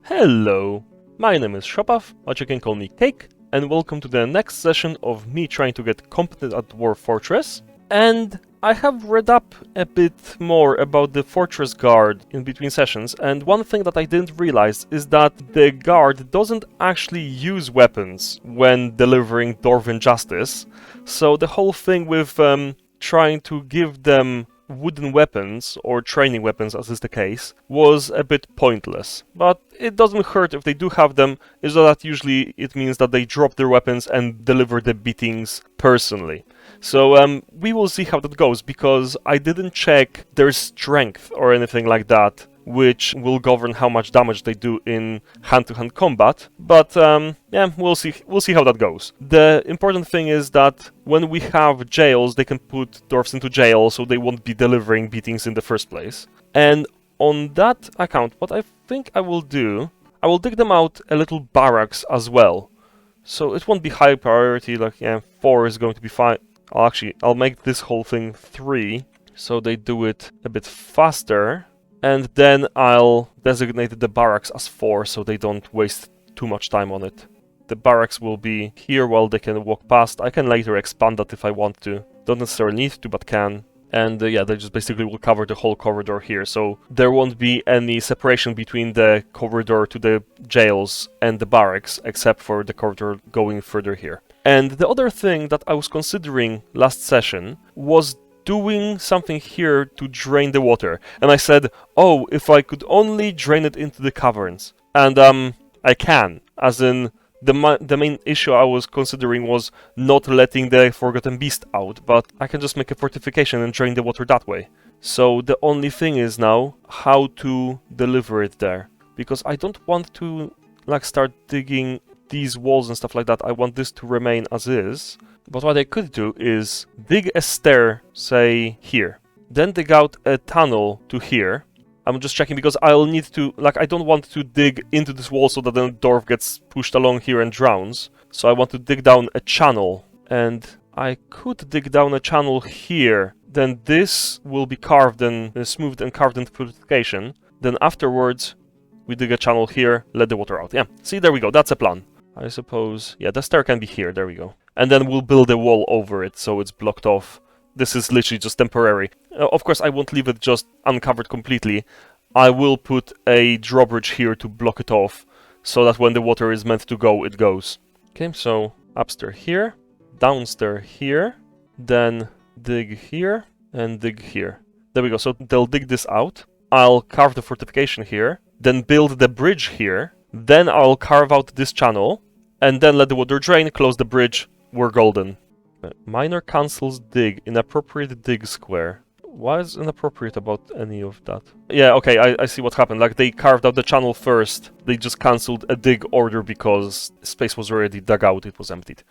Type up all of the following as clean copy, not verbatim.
Hello, my name is Shopav, but you can call me Cake, and welcome to the next session of me trying to get competent at Dwarf Fortress. And I have read up a bit more about the Fortress Guard in between sessions, and one thing that I didn't realize is that the guard doesn't actually use weapons when delivering Dwarven justice. So the whole thing with trying to give them wooden weapons, or training weapons as is the case, was a bit pointless. But it doesn't hurt if they do have them, is that usually it means that they drop their weapons and deliver the beatings personally. So we will see how that goes, because I didn't check their strength or anything like that, which will govern how much damage they do in hand-to-hand combat. But yeah, we'll see how that goes. The important thing is that when we have jails, they can put dwarfs into jail, so they won't be delivering beatings in the first place. And on that account, what I think I will do, I will dig them out a little barracks as well. So it won't be high priority, like, yeah, 4 is going to be fine. I'll make this whole thing 3, so they do it a bit faster. And then I'll designate the barracks as 4, so they don't waste too much time on it. The barracks will be here while they can walk past. I can later expand that if I want to. Don't necessarily need to, but can. And yeah, they just basically will cover the whole corridor here, so there won't be any separation between the corridor to the jails and the barracks, except for the corridor going further here. And the other thing that I was considering last session was doing something here to drain the water. And I said, oh, if I could only drain it into the caverns. And I can, as in the main issue I was considering was not letting the Forgotten Beast out, but I can just make a fortification and drain the water that way. So the only thing is now how to deliver it there, because I don't want to like start digging these walls and stuff like that. I want this to remain as is. But what I could do is dig a stair, say here, then dig out a tunnel to here. I'm just checking because I'll need to, like, I don't want to dig into this wall so that the dwarf gets pushed along here and drowns. So I want to dig down a channel, and I could dig down a channel here. Then this will be carved and smoothed and carved into fortification. Then afterwards, we dig a channel here, let the water out. Yeah, see, there we go, that's a plan. I suppose, yeah, the stair can be here, there we go. And then we'll build a wall over it so it's blocked off. This is literally just temporary. Of course, I won't leave it just uncovered completely. I will put a drawbridge here to block it off, so that when the water is meant to go, it goes. Okay, so upstairs here, downstairs here, then dig here, and dig here. There we go, so they'll dig this out. I'll carve the fortification here, then build the bridge here, then I'll carve out this channel, and then let the water drain, close the bridge, we're golden. Minor cancels dig, inappropriate dig square. Why is inappropriate about any of that? Yeah, okay, I see what happened. Like, they carved out the channel first, they just cancelled a dig order because space was already dug out, it was emptied.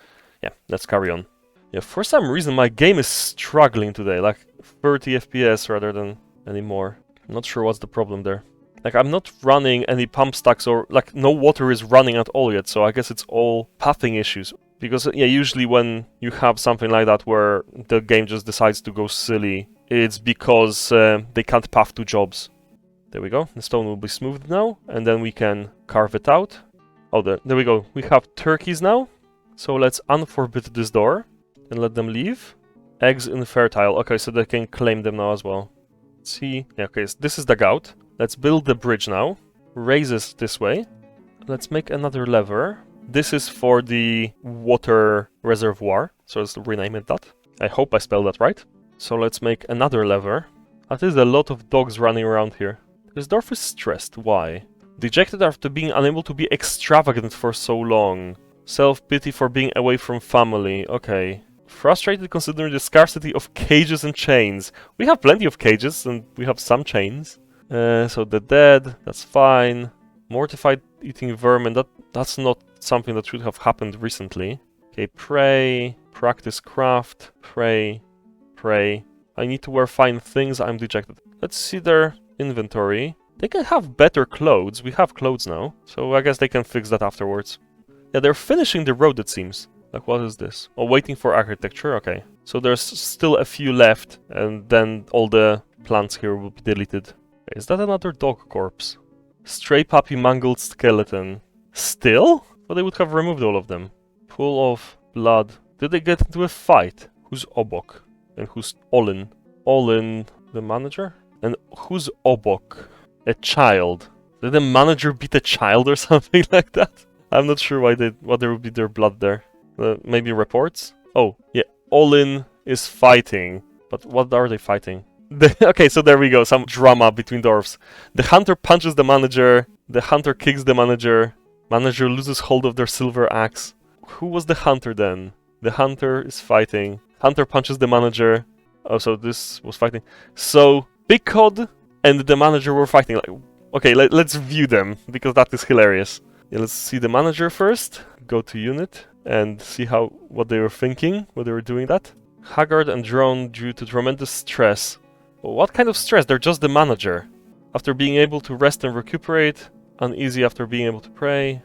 Yeah, let's carry on. Yeah, for some reason my game is struggling today, like 30 FPS rather than any more. I'm not sure what's the problem there. Like, I'm not running any pump stacks, or like no water is running at all yet, so I guess it's all pathing issues. Because yeah, usually when you have something like that where the game just decides to go silly, it's because they can't path to jobs. There we go, the stone will be smoothed now, and then we can carve it out. Oh, there we go, we have turkeys now. So let's unforbid this door and let them leave. Eggs infertile, okay, so they can claim them now as well. Let's see, yeah, okay, so this is dug out. Let's build the bridge now. Raise it this way. Let's make another lever. This is for the water reservoir, so let's rename it that. I hope I spelled that right. So let's make another lever. That is a lot of dogs running around here. This dwarf is stressed. Why? Dejected after being unable to be extravagant for so long. Self-pity for being away from family. Okay. Frustrated considering the scarcity of cages and chains. We have plenty of cages and we have some chains. So the dead, that's fine. Mortified eating vermin, that's not something that should have happened recently. Okay, pray, practice craft, pray, pray. I need to wear fine things, I'm dejected. Let's see their inventory. They can have better clothes, we have clothes now, so I guess they can fix that afterwards. Yeah, they're finishing the road, it seems. Like, what is this? Oh, waiting for architecture, okay. So there's still a few left, and then all the plants here will be deleted. Okay, is that another dog corpse? Stray puppy, mangled skeleton. Still? But they would have removed all of them. Pool of blood. Did they get into a fight? Who's Obok? And who's Olin? Olin, the manager? And who's Obok? A child. Did the manager beat a child or something like that? I'm not sure why there would be their blood there. Maybe reports? Oh, yeah. Olin is fighting. But what are they fighting? Okay, so there we go. Some drama between dwarfs. The hunter punches the manager. The hunter kicks the manager. Manager loses hold of their silver axe. Who was the hunter then? The hunter is fighting. Hunter punches the manager. Oh, so this was fighting. So, Big Cod and the manager were fighting. Like, okay, let's view them, because that is hilarious. Yeah, let's see the manager first. Go to unit and see what they were thinking, what they were doing that. Haggard and drawn due to tremendous stress. Well, what kind of stress? They're just the manager. After being able to rest and recuperate. Uneasy after being able to pray.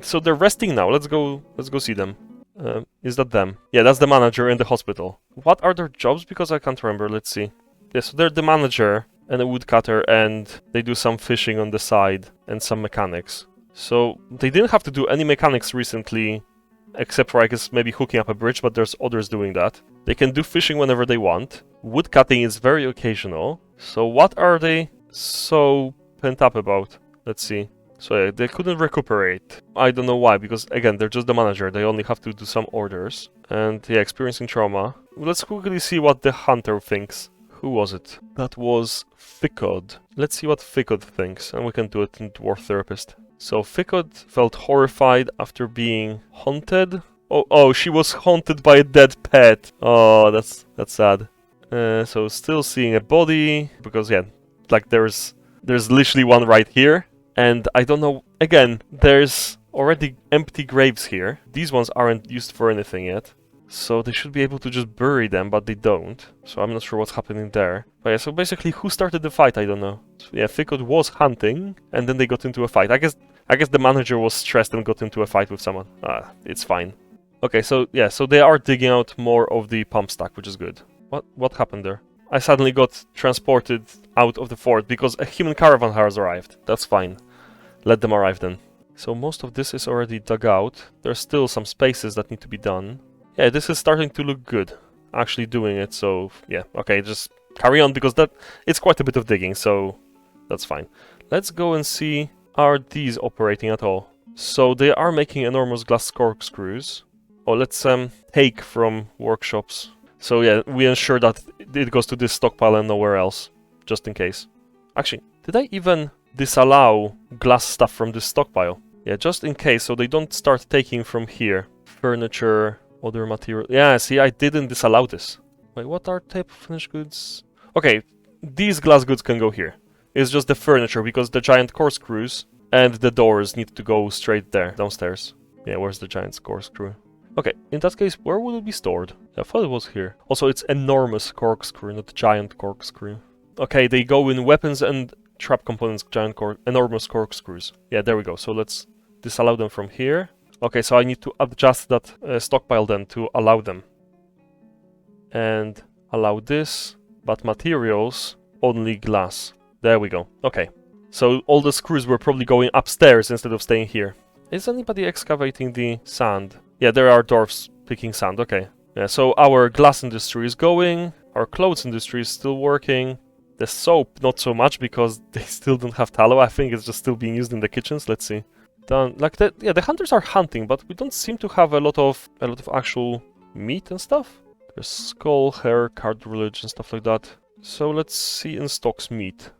So they're resting now. Let's go see them. Is that them? Yeah, that's the manager in the hospital. What are their jobs? Because I can't remember. Let's see. Yeah, so they're the manager and a woodcutter, and they do some fishing on the side and some mechanics. So they didn't have to do any mechanics recently, except for, I guess, maybe hooking up a bridge, but there's others doing that. They can do fishing whenever they want. Woodcutting is very occasional. So what are they so pent up about? Let's see. So yeah, they couldn't recuperate. I don't know why, because again, they're just the manager. They only have to do some orders. And yeah, experiencing trauma. Let's quickly see what the hunter thinks. Who was it? That was Ficod. Let's see what Ficod thinks, and we can do it in Dwarf Therapist. So Ficod felt horrified after being haunted. Oh, she was haunted by a dead pet. Oh, that's sad. So still seeing a body, because yeah, like there's literally one right here. And I don't know, again, there's already empty graves here. These ones aren't used for anything yet. So they should be able to just bury them, but they don't. So I'm not sure what's happening there. But yeah, so basically, who started the fight? I don't know. So yeah, Ficod was hunting, and then they got into a fight. I guess the manager was stressed and got into a fight with someone. It's fine. Okay, so yeah, so they are digging out more of the pump stack, which is good. What happened there? I suddenly got transported out of the fort because a human caravan has arrived. That's fine. Let them arrive then. So most of this is already dug out. There's still some spaces that need to be done. Yeah, this is starting to look good. Actually doing it, so yeah. Okay, just carry on, because it's quite a bit of digging, so that's fine. Let's go and see, are these operating at all? So they are making enormous glass corkscrews. Oh, let's take from workshops. So yeah, we ensure that it goes to this stockpile and nowhere else, just in case. Actually, did I even disallow glass stuff from this stockpile? Yeah, just in case, so they don't start taking from here. Furniture, other material. Yeah, see, I didn't disallow this. Wait, what are type of finished goods? Okay, these glass goods can go here. It's just the furniture, because the giant corkscrews and the doors need to go straight there, downstairs. Yeah, where's the giant corkscrew? Okay, in that case, where will it be stored? I thought it was here. Also, it's enormous corkscrew, not giant corkscrew. Okay, they go in weapons and trap components, enormous corkscrews. Yeah, there we go. So let's disallow them from here. Okay, so I need to adjust that stockpile then to allow them. And allow this, but materials, only glass. There we go. Okay, so all the screws were probably going upstairs instead of staying here. Is anybody excavating the sand? Yeah, there are dwarfs picking sand, okay. Yeah, so our glass industry is going, our clothes industry is still working. The soap, not so much, because they still don't have tallow. I think it's just still being used in the kitchens. Let's see. Done. Like that. Yeah, the hunters are hunting, but we don't seem to have a lot of actual meat and stuff. There's skull, hair, cartilage, and stuff like that. So let's see in stocks meat.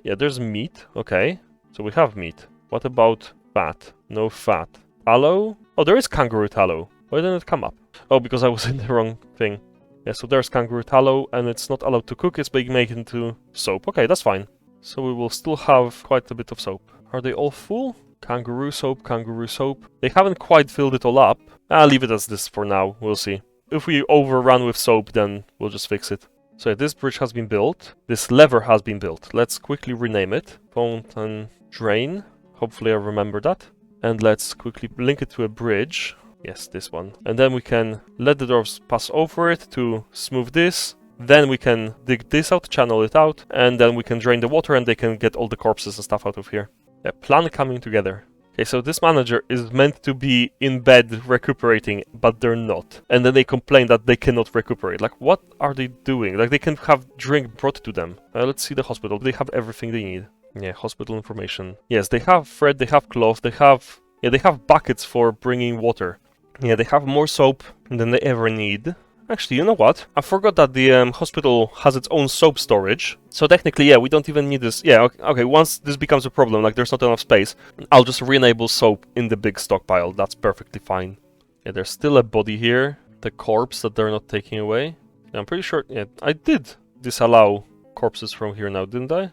Yeah, there's meat. Okay, so we have meat. What about fat? No fat. Tallow? Oh, there is kangaroo tallow. Why didn't it come up? Oh, because I was in the wrong thing. Yeah, so there's kangaroo tallow, and it's not allowed to cook, it's being made into soap. Okay, that's fine. So we will still have quite a bit of soap. Are they all full? Kangaroo soap, kangaroo soap. They haven't quite filled it all up. I'll leave it as this for now, we'll see. If we overrun with soap, then we'll just fix it. So yeah, this bridge has been built. This lever has been built. Let's quickly rename it. Fountain Drain. Hopefully I remember that. And let's quickly link it to a bridge. Yes, this one. And then we can let the dwarves pass over it to smooth this. Then we can dig this out, channel it out, and then we can drain the water and they can get all the corpses and stuff out of here. Yeah, plan coming together. Okay, so this manager is meant to be in bed recuperating, but they're not. And then they complain that they cannot recuperate. Like, what are they doing? Like, they can have drink brought to them. Let's see the hospital. They have everything they need. Yeah, hospital information. Yes, they have thread, they have cloth, they have... Yeah, they have buckets for bringing water. Yeah, they have more soap than they ever need. Actually, you know what? I forgot that the hospital has its own soap storage. So technically, yeah, we don't even need this. Yeah, okay, once this becomes a problem, like there's not enough space, I'll just re-enable soap in the big stockpile. That's perfectly fine. Yeah, there's still a body here. The corpse that they're not taking away. Yeah, I'm pretty sure, yeah, I did disallow corpses from here now, didn't I?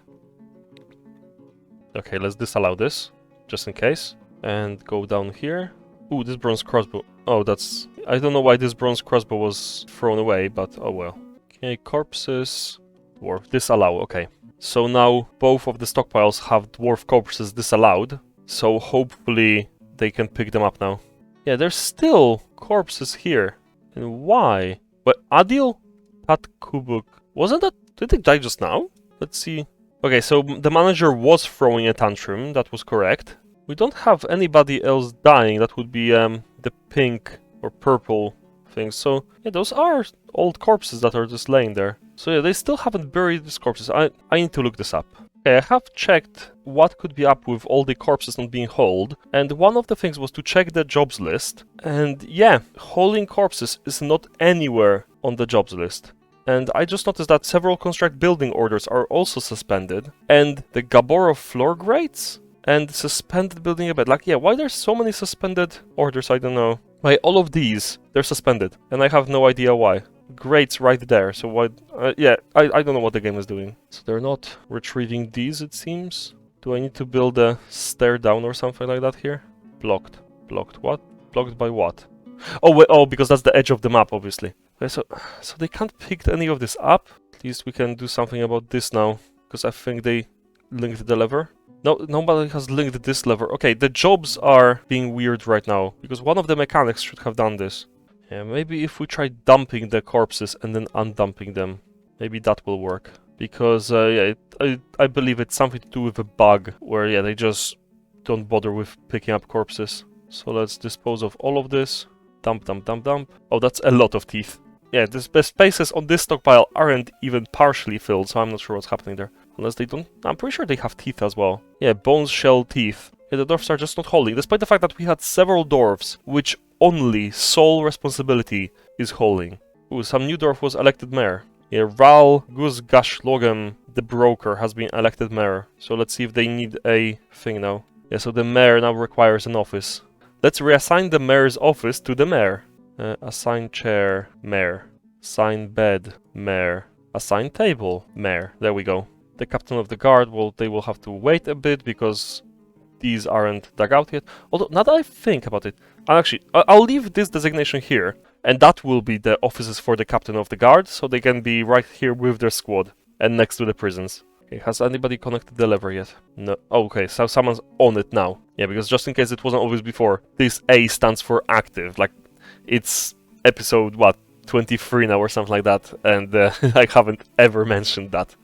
Okay, let's disallow this, just in case. And go down here. Ooh, this bronze crossbow. Oh, that's... I don't know why this bronze crossbow was thrown away, but oh well. Okay, corpses... Dwarf... Disallow, okay. So now both of the stockpiles have dwarf corpses disallowed. So hopefully they can pick them up now. Yeah, there's still corpses here. And why? But Adil Tatkubuk... Wasn't that... Did they die just now? Let's see... Okay, so the manager was throwing a tantrum, that was correct. We don't have anybody else dying, that would be the pink or purple things. So, yeah, those are old corpses that are just laying there. So yeah, they still haven't buried these corpses. I need to look this up. Okay, I have checked what could be up with all the corpses not being hauled, and one of the things was to check the jobs list. And yeah, hauling corpses is not anywhere on the jobs list. And I just noticed that several construct building orders are also suspended, and the Gaborov floor grates and suspended building a bed. Like, yeah, why there's so many suspended orders, I don't know. Why all of these, they're suspended, and I have no idea why. Grates right there, so why... yeah, I don't know what the game is doing. So they're not retrieving these, it seems. Do I need to build a stair down or something like that here? Blocked. Blocked what? Blocked by what? Oh, wait, oh, because that's the edge of the map, obviously. Okay, so they can't pick any of this up. At least we can do something about this now, because I think they linked the lever. No, nobody has linked this lever. Okay, the jobs are being weird right now, because one of the mechanics should have done this. Yeah, maybe if we try dumping the corpses and then undumping them, maybe that will work. Because, yeah, I believe it's something to do with a bug, where, yeah, they just don't bother with picking up corpses. So let's dispose of all of this. Dump, dump, dump, dump. Oh, that's a lot of teeth. Yeah, the spaces on this stockpile aren't even partially filled, so I'm not sure what's happening there. Unless they don't... I'm pretty sure they have teeth as well. Yeah, bones, shell, teeth. Yeah, the dwarfs are just not holding, despite the fact that we had several dwarfs, which only sole responsibility is holding. Ooh, some new dwarf was elected mayor. Yeah, Ral Guzgashlogem, the broker, has been elected mayor. So let's see if they need a thing now. Yeah, so the mayor now requires an office. Let's reassign the mayor's office to the mayor. Assign chair, mayor. Assign bed, mayor. Assign table, mayor. There we go. The captain of the guard, well, they will have to wait a bit because these aren't dug out yet. Although, now that I think about it, I'll leave this designation here, and that will be the offices for the captain of the guard, so they can be right here with their squad and next to the prisons. Okay, has anybody connected the lever yet? No. Oh, okay, so someone's on it now. Yeah, because just in case it wasn't obvious before, this A stands for active. Like, it's episode, what, 23 now or something like that, and I haven't ever mentioned that.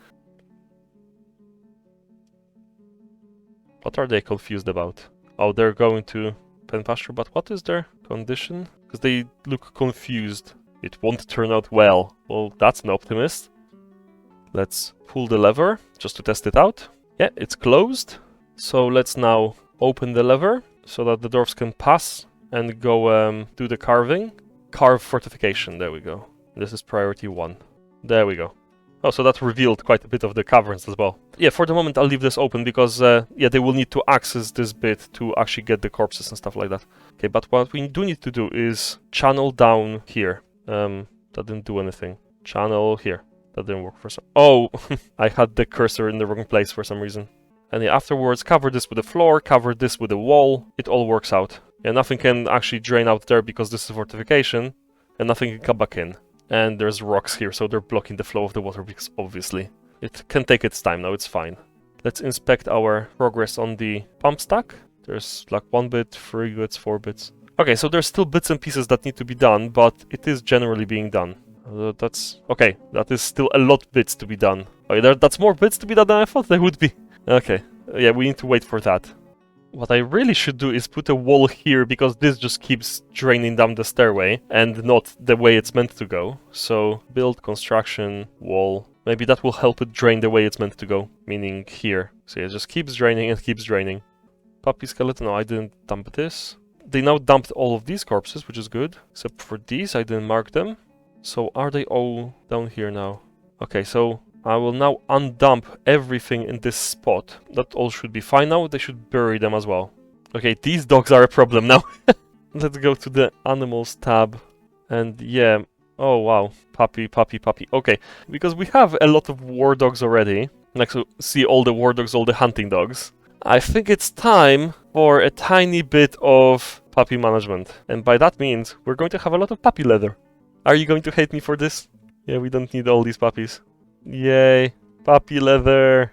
What are they confused about? Oh, they're going to pen pasture, but what is their condition? Because they look confused. It won't turn out well. Well, that's an optimist. Let's pull the lever, just to test it out. Yeah, it's closed. So let's now open the lever, so that the dwarfs can pass and go do the carving. Carve fortification, there we go. This is priority 1. There we go. Oh, so that revealed quite a bit of the caverns as well. Yeah, for the moment I'll leave this open because, yeah, they will need to access this bit to actually get the corpses and stuff like that. Okay, but what we do need to do is channel down here. That didn't do anything. Channel here. That didn't work for some... Oh, I had the cursor in the wrong place for some reason. And yeah, afterwards, cover this with the floor, cover this with the wall. It all works out. Yeah, nothing can actually drain out there because this is fortification, and nothing can come back in. And there's rocks here, so they're blocking the flow of the water because obviously it can take its time now, it's fine. Let's inspect our progress on the pump stack. There's like 1 bit, 3 bits, 4 bits. Okay, so there's still bits and pieces that need to be done, but it is generally being done. That's... okay, that is still a lot bits to be done. Okay, that's more bits to be done than I thought there would be. Okay, yeah, we need to wait for that. What I really should do is put a wall here, because this just keeps draining down the stairway, and not the way it's meant to go. So, build, construction, wall. Maybe that will help it drain the way it's meant to go, meaning here. So it just keeps draining and keeps draining. Puppy skeleton, no, I didn't dump this. They now dumped all of these corpses, which is good. Except for these, I didn't mark them. So are they all down here now? Okay, so I will now undump everything in this spot. That all should be fine now. They should bury them as well. Okay, these dogs are a problem now. Let's go to the animals tab. And yeah, oh wow, puppy, puppy, puppy. Okay, because we have a lot of war dogs already. Like, so see all the war dogs, all the hunting dogs. I think it's time for a tiny bit of puppy management. And by that means, we're going to have a lot of puppy leather. Are you going to hate me for this? Yeah, we don't need all these puppies. Yay, puppy leather.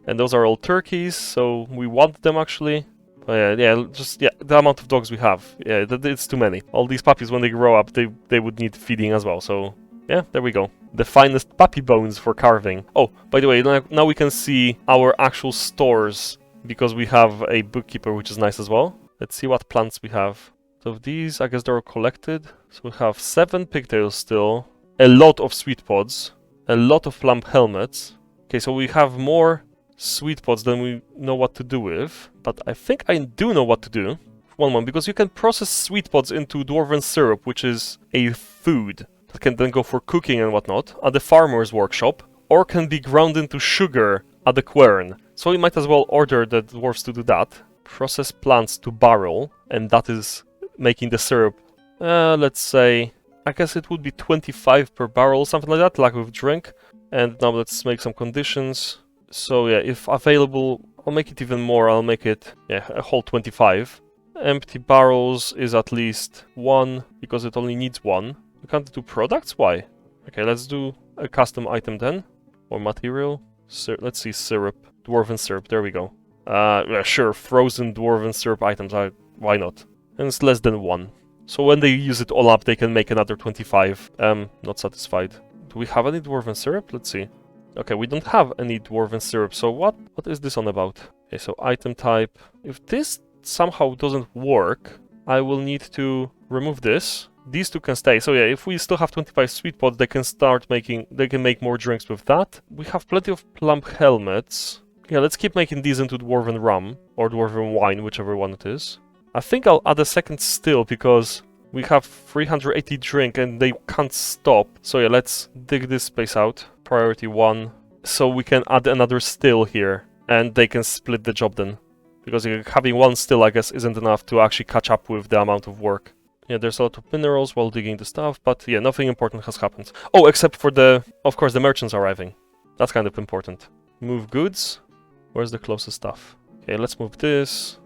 And those are all turkeys, so we want them actually. But yeah, just the amount of dogs we have. Yeah, it's too many. All these puppies, when they grow up, they would need feeding as well, so... yeah, there we go. The finest puppy bones for carving. Oh, by the way, now we can see our actual stores, because we have a bookkeeper, which is nice as well. Let's see what plants we have. So of these, I guess they're all collected. So we have 7 pigtails still, a lot of sweet pods, a lot of plump helmets. Okay, so we have more sweet pods than we know what to do with. But I think I do know what to do. One moment, because you can process sweet pods into dwarven syrup, which is a food that can then go for cooking and whatnot at the farmer's workshop, or can be ground into sugar at the quern. So we might as well order the dwarves to do that. Process plants to barrel, and that is making the syrup. Let's say, I guess it would be 25 per barrel, something like that, like with drink. And now let's make some conditions. So yeah, if available, I'll make it even more. I'll make it, yeah, a whole 25. Empty barrels is at least 1, because it only needs 1. We can't do products? Why? Okay, let's do a custom item then. Or material. Let's see, syrup. Dwarven syrup, there we go. Yeah, sure, frozen dwarven syrup items, why not? And it's less than 1. So when they use it all up, they can make another 25. Not satisfied. Do we have any dwarven syrup? Let's see. Okay, we don't have any dwarven syrup, so what is this on about? Okay, so item type. If this somehow doesn't work, I will need to remove this. These two can stay. So yeah, if we still have 25 sweet pods, they can make more drinks with that. We have plenty of plump helmets. Yeah, let's keep making these into dwarven rum, or dwarven wine, whichever one it is. I think I'll add a second still, because we have 380 drink and they can't stop. So yeah, let's dig this space out. Priority 1. So we can add another still here, and they can split the job then. Because having one still, I guess, isn't enough to actually catch up with the amount of work. Yeah, there's a lot of minerals while digging the stuff, but yeah, nothing important has happened. Oh, except for of course, the merchants arriving. That's kind of important. Move goods. Where's the closest stuff? Okay, let's move this,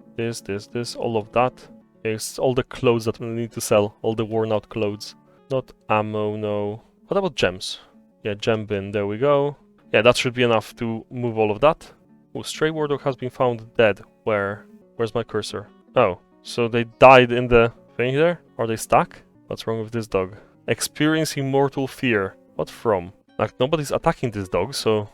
all of that. Okay, it's all the clothes that we need to sell, all the worn out clothes. Not ammo, no. What about gems? Yeah, gem bin, there we go. Yeah, that should be enough to move all of that. Oh, stray war dog has been found dead. Where's my cursor? Oh, so they died in the thing there? Are they stuck? What's wrong with this dog? Experiencing mortal fear. What from? Like, nobody's attacking this dog, so...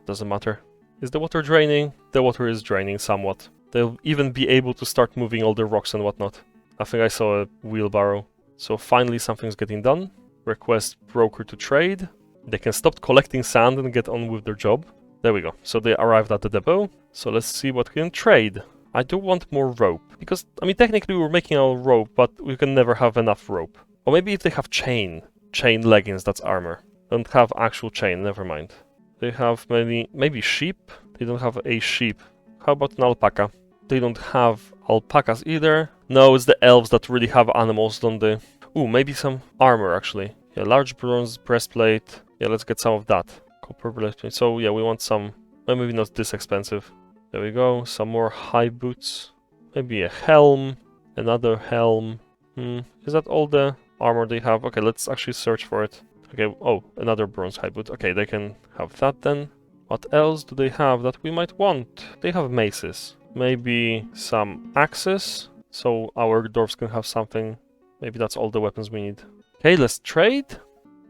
doesn't matter. Is the water draining? The water is draining somewhat. They'll even be able to start moving all the rocks and whatnot. I think I saw a wheelbarrow. So finally something's getting done. Request broker to trade. They can stop collecting sand and get on with their job. There we go. So they arrived at the depot. So let's see what we can trade. I do want more rope. Because, I mean, technically we're making our rope, but we can never have enough rope. Or maybe if they have chain. Chain leggings, that's armor. Don't have actual chain, never mind. They have maybe sheep? They don't have a sheep. How about an alpaca? They don't have alpacas either. No, it's the elves that really have animals, don't they? Ooh, maybe some armor, actually. Yeah, large bronze breastplate. Yeah, let's get some of that. Copper breastplate. So, yeah, we want some... Well, maybe not this expensive. There we go. Some more high boots. Maybe a helm. Another helm. Is that all the armor they have? Okay, let's actually search for it. Okay, oh, another bronze high boot. Okay, they can have that then. What else do they have that we might want? They have maces. Maybe some axes, so our dwarves can have something. Maybe that's all the weapons we need. Okay, let's trade.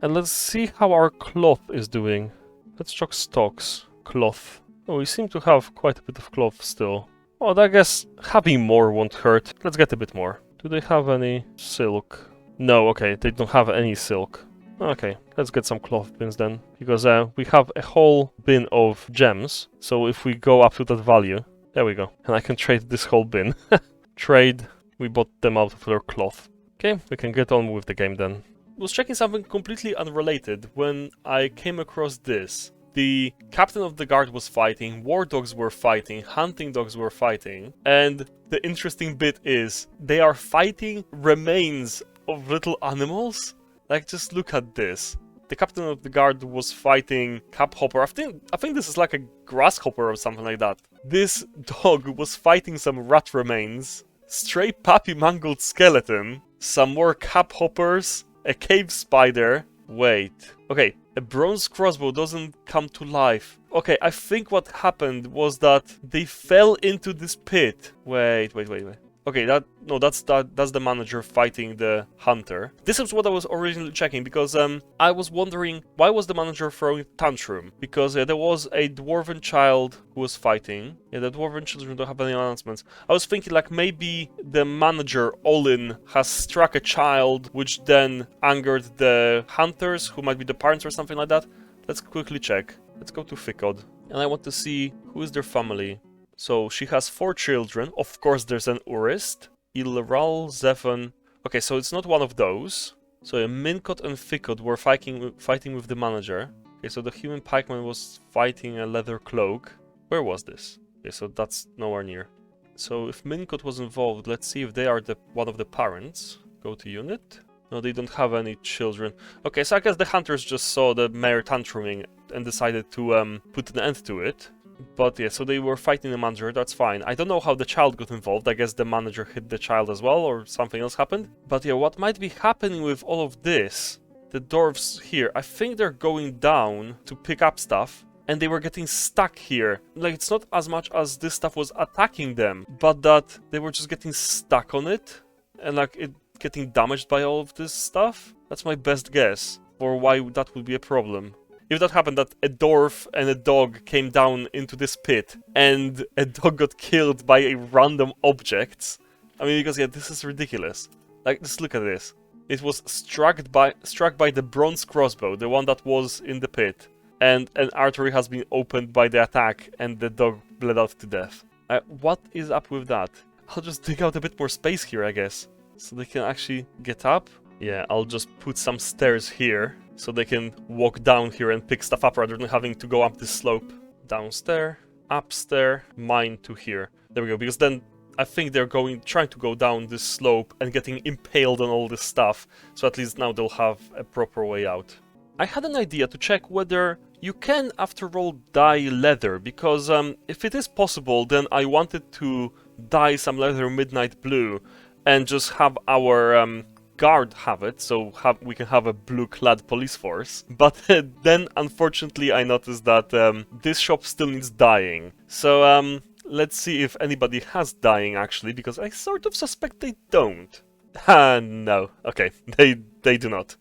And let's see how our cloth is doing. Let's check stocks. Cloth. Oh, we seem to have quite a bit of cloth still. Well, I guess having more won't hurt. Let's get a bit more. Do they have any silk? No, okay, they don't have any silk. Okay, let's get some cloth bins then. Because we have a whole bin of gems. So if we go up to that value... There we go. And I can trade this whole bin. Trade. We bought them out of their cloth. Okay, we can get on with the game then. I was checking something completely unrelated when I came across this. The captain of the guard was fighting, war dogs were fighting, hunting dogs were fighting, and the interesting bit is they are fighting remains of little animals. Like, just look at this. The captain of the guard was fighting Caphopper. I think this is like a grasshopper or something like that. This dog was fighting some rat remains, stray puppy mangled skeleton, some more Caphoppers, a cave spider. Wait. Okay, a bronze crossbow doesn't come to life. Okay, I think what happened was that they fell into this pit. Wait. Okay, that's the manager fighting the hunter. This is what I was originally checking, because I was wondering why was the manager throwing tantrum? Because there was a dwarven child who was fighting. Yeah, the dwarven children don't have any announcements. I was thinking like maybe the manager, Olin, has struck a child, which then angered the hunters, who might be the parents or something like that. Let's quickly check. Let's go to Ficod. And I want to see who is their family. So she has 4 children. Of course, there's an Urist, Ilral, Zephan. Okay, so it's not one of those. So Mincot and Ficod were fighting with the manager. Okay, so the human pikeman was fighting a leather cloak. Where was this? Okay, so that's nowhere near. So if Mincot was involved, let's see if they are one of the parents. Go to unit. No, they don't have any children. Okay, so I guess the hunters just saw the mare tantruming and decided to put an end to it. But yeah, so they were fighting the manager, that's fine. I don't know how the child got involved. I guess the manager hit the child as well, or something else happened. But yeah, what might be happening with all of this, the dwarves here, I think they're going down to pick up stuff, and they were getting stuck here. Like, it's not as much as this stuff was attacking them, but that they were just getting stuck on it, and like it getting damaged by all of this stuff. That's my best guess for why that would be a problem. If that happened, that a dwarf and a dog came down into this pit, and a dog got killed by a random objects. I mean, because yeah, this is ridiculous. Like, just look at this. It was struck by the bronze crossbow, the one that was in the pit, and an artery has been opened by the attack, and the dog bled out to death. What is up with that? I'll just dig out a bit more space here, I guess, so they can actually get up. Yeah, I'll just put some stairs here, so they can walk down here and pick stuff up rather than having to go up this slope. Downstairs, upstairs, mine to here. There we go, because then I think they're trying to go down this slope and getting impaled on all this stuff, so at least now they'll have a proper way out. I had an idea to check whether you can, after all, dye leather, because if it is possible, then I wanted to dye some leather midnight blue and just have our guard have it, so we can have a blue-clad police force. But then, unfortunately, I noticed that this shop still needs dyeing. So let's see if anybody has dyeing, actually, because I sort of suspect they don't. No. Okay, they do not.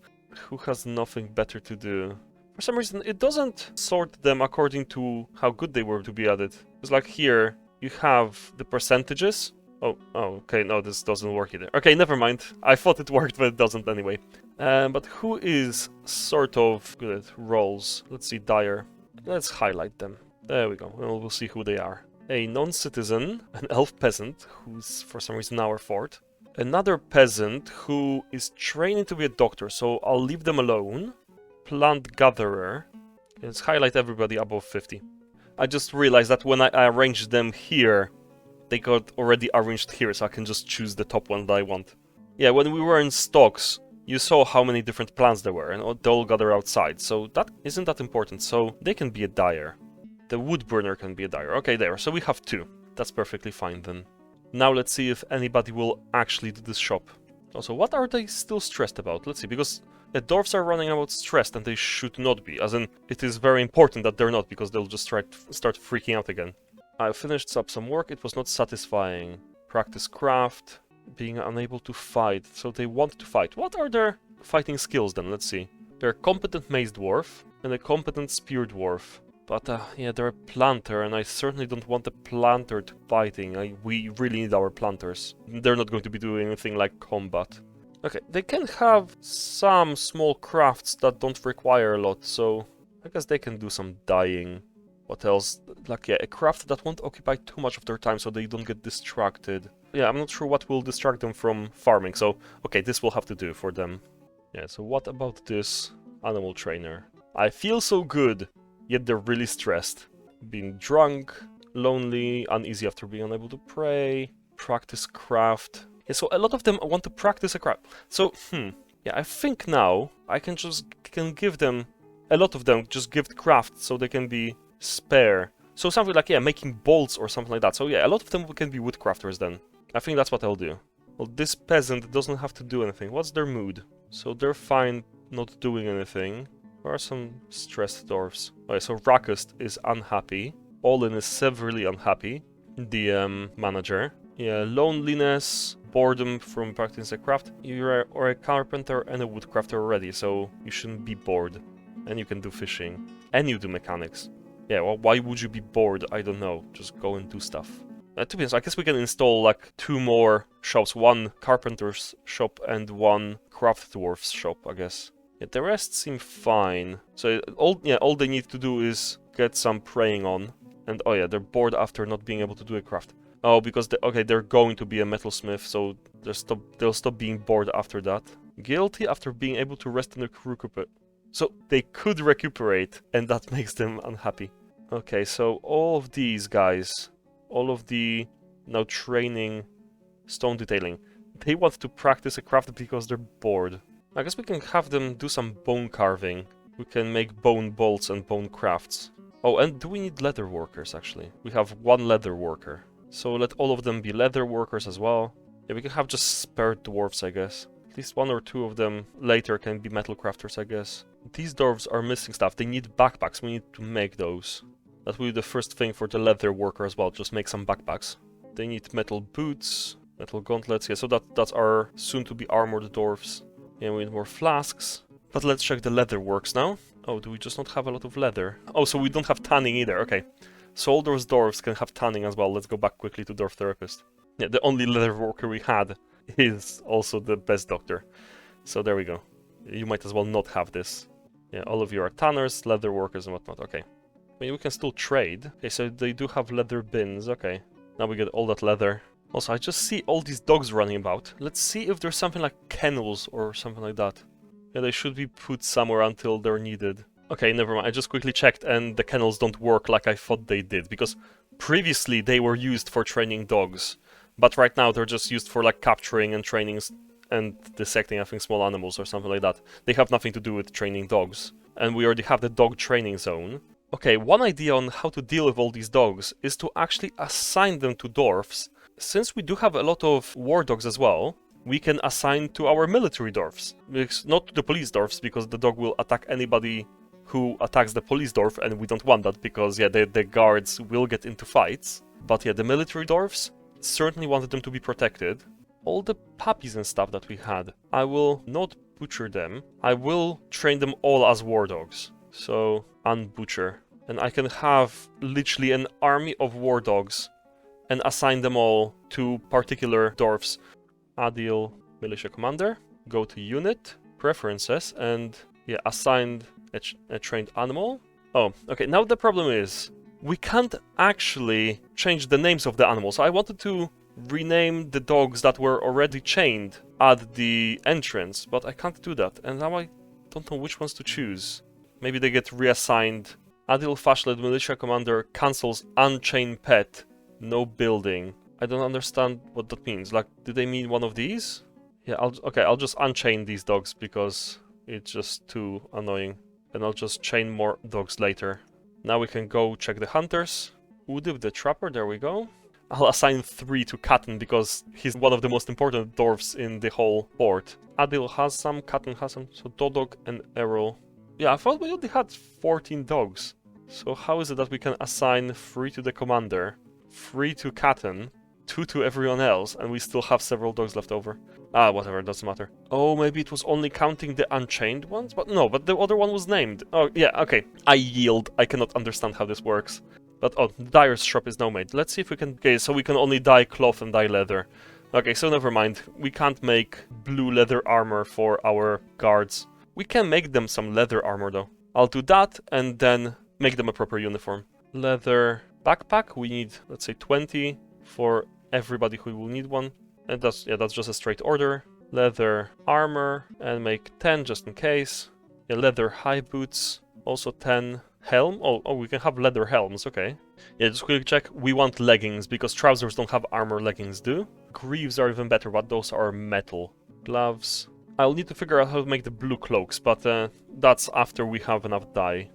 Who has nothing better to do? For some reason, it doesn't sort them according to how good they were to be at it. It's like here, you have the percentages. Oh, okay, no, this doesn't work either. Okay, never mind. I thought it worked, but it doesn't anyway. But who is sort of good at roles? Let's see, dyer. Let's highlight them. There we go, and we'll see who they are. A non-citizen, an elf peasant, who's for some reason our fort. Another peasant who is training to be a doctor, so I'll leave them alone. Plant gatherer. Let's highlight everybody above 50. I just realized that when I arranged them here, they got already arranged here, so I can just choose the top one that I want. Yeah, when we were in stocks, you saw how many different plants there were, and they all gather outside, so that isn't that important, so they can be a dyer. The wood burner can be a dyer. Okay, there, so we have 2. That's perfectly fine then. Now let's see if anybody will actually do this shop. Also, what are they still stressed about? Let's see, because the dwarfs are running about stressed, and they should not be, as in, it is very important that they're not, because they'll just start freaking out again. I finished up some work, it was not satisfying. Practice craft, being unable to fight, so they want to fight. What are their fighting skills then? Let's see. They're a competent maze dwarf and a competent spear dwarf. But yeah, they're a planter, and I certainly don't want a planter to fighting. We really need our planters. They're not going to be doing anything like combat. Okay, they can have some small crafts that don't require a lot, so I guess they can do some dyeing. What else? Like, yeah, a craft that won't occupy too much of their time so they don't get distracted. Yeah, I'm not sure what will distract them from farming, so okay, this will have to do for them. Yeah, so what about this animal trainer? I feel so good, yet they're really stressed. Being drunk, lonely, uneasy after being unable to pray, practice craft. Yeah, so a lot of them want to practice a craft. So, yeah, I think now I can give them, a lot of them just give crafts so they can be spare. So something like, yeah, making bolts or something like that. So yeah, a lot of them can be woodcrafters then. I think that's what I'll do. Well, this peasant doesn't have to do anything. What's their mood? So they're fine not doing anything. There are some stressed dwarfs. Okay, so Rakust is unhappy. Olin is severely unhappy. The manager. Yeah, loneliness, boredom from practicing a craft. You're a carpenter and a woodcrafter already, so you shouldn't be bored. And you can do fishing. And you do mechanics. Yeah, well, why would you be bored? I don't know. Just go and do stuff. To be honest, I guess we can install like 2 more shops. One carpenter's shop and one craft dwarf's shop, I guess. Yeah, the rest seem fine. So all they need to do is get some praying on. And oh yeah, they're bored after not being able to do a craft. Oh, because they're going to be a metalsmith, so they'll stop being bored after that. Guilty after being able to rest and recuperate. So they could recuperate, and that makes them unhappy. Okay, so all of these guys, all of the now training stone detailing, they want to practice a craft because they're bored. I guess we can have them do some bone carving. We can make bone bolts and bone crafts. Oh, and do we need leather workers, actually? We have 1 leather worker. So let all of them be leather workers as well. Yeah, we can have just spare dwarfs, I guess. At least 1 or 2 of them later can be metal crafters, I guess. These dwarves are missing stuff. They need backpacks. We need to make those. That will be the first thing for the leather worker as well. Just make some backpacks. They need metal boots, metal gauntlets. Yeah, so that's our soon-to-be armored dwarves. Yeah, we need more flasks. But let's check the leather works now. Oh, do we just not have a lot of leather? Oh, so we don't have tanning either. Okay. So all those dwarves can have tanning as well. Let's go back quickly to Dwarf Therapist. Yeah, the only leather worker we had is also the best doctor. So there we go. You might as well not have this. Yeah, all of you are tanners, leather workers and whatnot. Okay. I mean, we can still trade. Okay, so they do have leather bins. Okay. Now we get all that leather. Also, I just see all these dogs running about. Let's see if there's something like kennels or something like that. Yeah, they should be put somewhere until they're needed. Okay, never mind. I just quickly checked and the kennels don't work like I thought they did. Because previously they were used for training dogs. But right now they're just used for like capturing and training and dissecting, I think, small animals or something like that. They have nothing to do with training dogs. And we already have the dog training zone. Okay, one idea on how to deal with all these dogs is to actually assign them to dwarfs. Since we do have a lot of war dogs as well, we can assign to our military dwarfs. Not to the police dwarfs, because the dog will attack anybody who attacks the police dwarf, and we don't want that, because yeah, the guards will get into fights. But yeah, the military dwarfs, certainly wanted them to be protected. All the puppies and stuff that we had, I will not butcher them. I will train them all as war dogs. So, unbutcher. And I can have literally an army of war dogs and assign them all to particular dwarfs. Adil, militia commander, go to unit, preferences, and yeah, assigned a trained animal. Oh, okay, now the problem is, we can't actually change the names of the animals. I wanted to rename the dogs that were already chained at the entrance, but I can't do that, and now I don't know which ones to choose. Maybe they get reassigned. Adil Fashled, militia commander, cancels unchained pet, no building. I don't understand what that means. Like, did they mean one of these? Yeah, I'll just unchain these dogs because it's just too annoying. And I'll just chain more dogs later. Now we can go check the hunters. Udib the trapper, there we go. I'll assign 3 to Katten because he's one of the most important dwarfs in the whole port. Adil has some, Katten has some, so Dodog and Errol. Yeah, I thought we only had 14 dogs. So how is it that we can assign 3 to the commander, 3 to Katten, 2 to everyone else, and we still have several dogs left over. Ah, whatever, doesn't matter. Oh, maybe it was only counting the unchained ones? But no, but the other one was named. Oh, yeah, okay. I yield. I cannot understand how this works. But, oh, the dyer's shop is now made. Let's see if we can... Okay, so we can only dye cloth and dye leather. Okay, so never mind. We can't make blue leather armor for our guards. We can make them some leather armor, though. I'll do that, and then make them a proper uniform. Leather backpack, we need, let's say, 20 for everybody who will need one. And that's just a straight order. Leather armor, and make 10 just in case. Yeah, leather high boots, also 10. Helm? Oh, we can have leather helms, okay. Yeah, just quick check. We want leggings, because trousers don't have armor, leggings do. Greaves are even better, but those are metal. Gloves. I'll need to figure out how to make the blue cloaks, but that's after we have enough dye.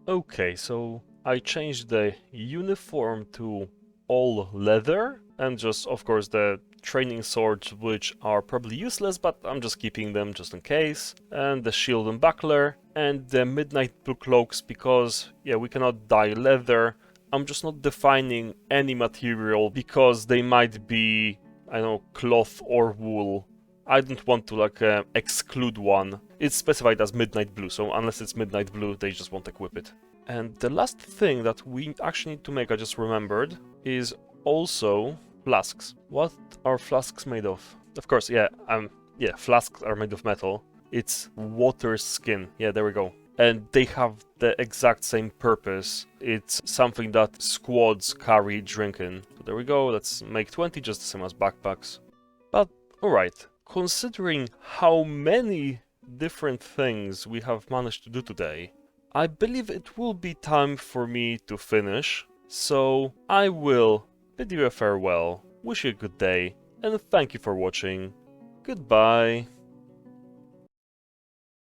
Okay, so I changed the uniform to all leather, and just, of course, the training swords, which are probably useless, but I'm just keeping them just in case. And the shield and buckler, and the midnight blue cloaks, because, yeah, we cannot dye leather. I'm just not defining any material, because they might be, I don't know, cloth or wool. I don't want to, like, exclude one. It's specified as midnight blue, so unless it's midnight blue, they just won't equip it. And the last thing that we actually need to make, I just remembered, is also flasks. What are flasks made of? Of course, yeah, flasks are made of metal. It's water skin. Yeah, there we go. And they have the exact same purpose. It's something that squads carry drinking. So there we go, let's make 20, just the same as backpacks. But, alright, considering how many different things we have managed to do today, I believe it will be time for me to finish. So I will bid you a farewell, wish you a good day, and thank you for watching. Goodbye.